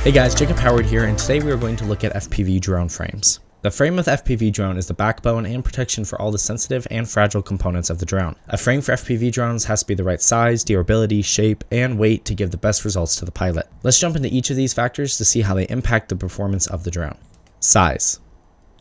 Hey guys, Jacob Howard here, and today we are going to look at FPV drone frames. The frame with FPV drone is the backbone and protection for all the sensitive and fragile components of the drone. A frame for FPV drones has to be the right size, durability, shape, and weight to give the best results to the pilot. Let's jump into each of these factors to see how they impact the performance of the drone. Size.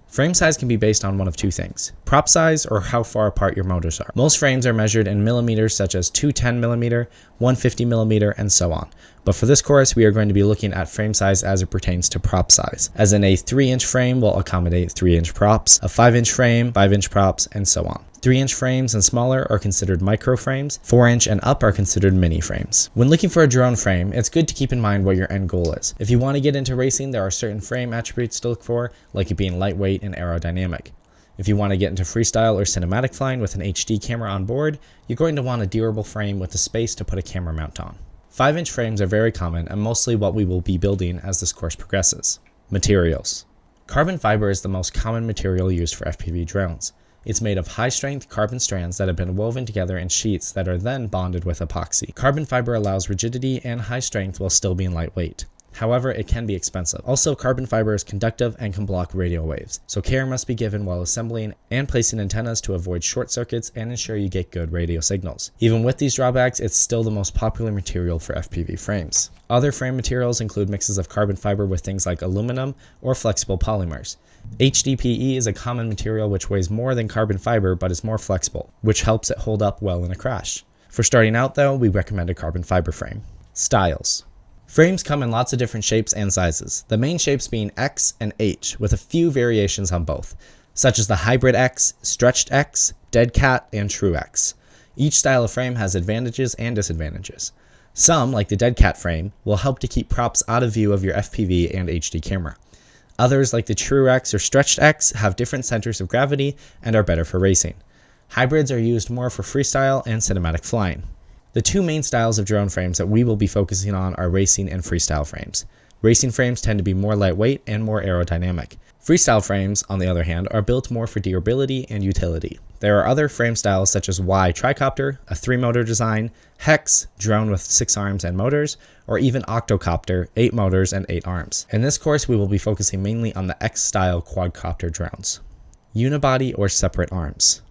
Frame size can be based on one of two things: prop size or how far apart your motors are. Most frames are measured in millimeters such as 210mm, 150mm, and so on. But for this course, we are going to be looking at frame size as it pertains to prop size, as in a 3-inch frame will accommodate 3-inch props, a 5-inch frame, 5-inch props, and so on. 3-inch frames and smaller are considered micro frames, 4-inch and up are considered mini frames. When looking for a drone frame, it's good to keep in mind what your end goal is. If you want to get into racing, there are certain frame attributes to look for, like it being lightweight and aerodynamic. If you want to get into freestyle or cinematic flying with an HD camera on board, you're going to want a durable frame with the space to put a camera mount on. 5-inch frames are very common and mostly what we will be building as this course progresses. Materials. Carbon fiber is the most common material used for FPV drones. It's made of high-strength carbon strands that have been woven together in sheets that are then bonded with epoxy. Carbon fiber allows rigidity and high strength while still being lightweight. However, it can be expensive. Also, carbon fiber is conductive and can block radio waves, so care must be given while assembling and placing antennas to avoid short circuits and ensure you get good radio signals. Even with these drawbacks, it's still the most popular material for FPV frames. Other frame materials include mixes of carbon fiber with things like aluminum or flexible polymers. HDPE is a common material which weighs more than carbon fiber but is more flexible, which helps it hold up well in a crash. For starting out though, we recommend a carbon fiber frame. Styles. Frames come in lots of different shapes and sizes, the main shapes being X and H, with a few variations on both, such as the Hybrid X, Stretched X, Dead Cat, and True X. Each style of frame has advantages and disadvantages. Some, like the Dead Cat frame, will help to keep props out of view of your FPV and HD camera. Others, like the True X or Stretched X, have different centers of gravity and are better for racing. Hybrids are used more for freestyle and cinematic flying. The two main styles of drone frames that we will be focusing on are racing and freestyle frames. Racing frames tend to be more lightweight and more aerodynamic. Freestyle frames, on the other hand, are built more for durability and utility. There are other frame styles such as Y Tricopter, a 3-motor design, Hex, drone with 6 arms and motors, or even Octocopter, 8 motors and 8 arms. In this course, we will be focusing mainly on the X-style quadcopter drones. Unibody or separate arms.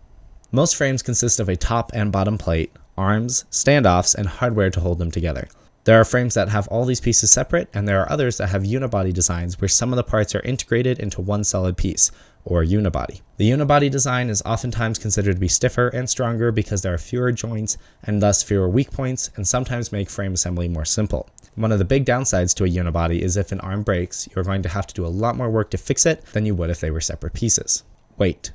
Most frames consist of a top and bottom plate, arms, standoffs, and hardware to hold them together. There are frames that have all these pieces separate, and there are others that have unibody designs where some of the parts are integrated into one solid piece, or unibody. The unibody design is oftentimes considered to be stiffer and stronger because there are fewer joints and thus fewer weak points, and sometimes make frame assembly more simple. One of the big downsides to a unibody is if an arm breaks, you're going to have to do a lot more work to fix it than you would if they were separate pieces. Weight.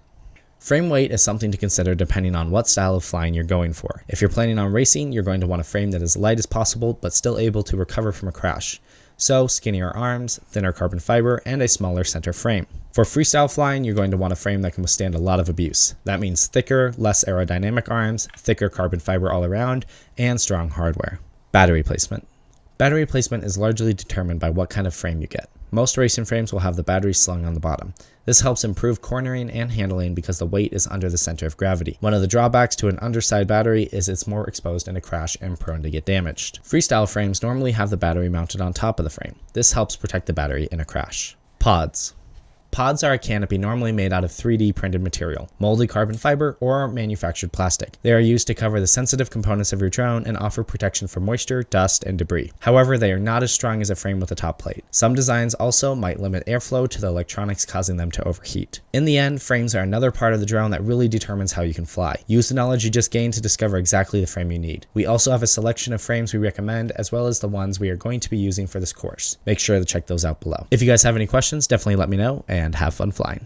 Frame weight is something to consider depending on what style of flying you're going for. If you're planning on racing, you're going to want a frame that is light as possible but still able to recover from a crash. So, skinnier arms, thinner carbon fiber, and a smaller center frame. For freestyle flying, you're going to want a frame that can withstand a lot of abuse. That means thicker, less aerodynamic arms, thicker carbon fiber all around, and strong hardware. Battery placement. Battery placement is largely determined by what kind of frame you get. Most racing frames will have the battery slung on the bottom. This helps improve cornering and handling because the weight is under the center of gravity. One of the drawbacks to an underside battery is it's more exposed in a crash and prone to get damaged. Freestyle frames normally have the battery mounted on top of the frame. This helps protect the battery in a crash. Pods. Pods are a canopy normally made out of 3D printed material, molded carbon fiber, or manufactured plastic. They are used to cover the sensitive components of your drone and offer protection from moisture, dust, and debris. However, they are not as strong as a frame with a top plate. Some designs also might limit airflow to the electronics, causing them to overheat. In the end, frames are another part of the drone that really determines how you can fly. Use the knowledge you just gained to discover exactly the frame you need. We also have a selection of frames we recommend, as well as the ones we are going to be using for this course. Make sure to check those out below. If you guys have any questions, definitely let me know, and have fun flying.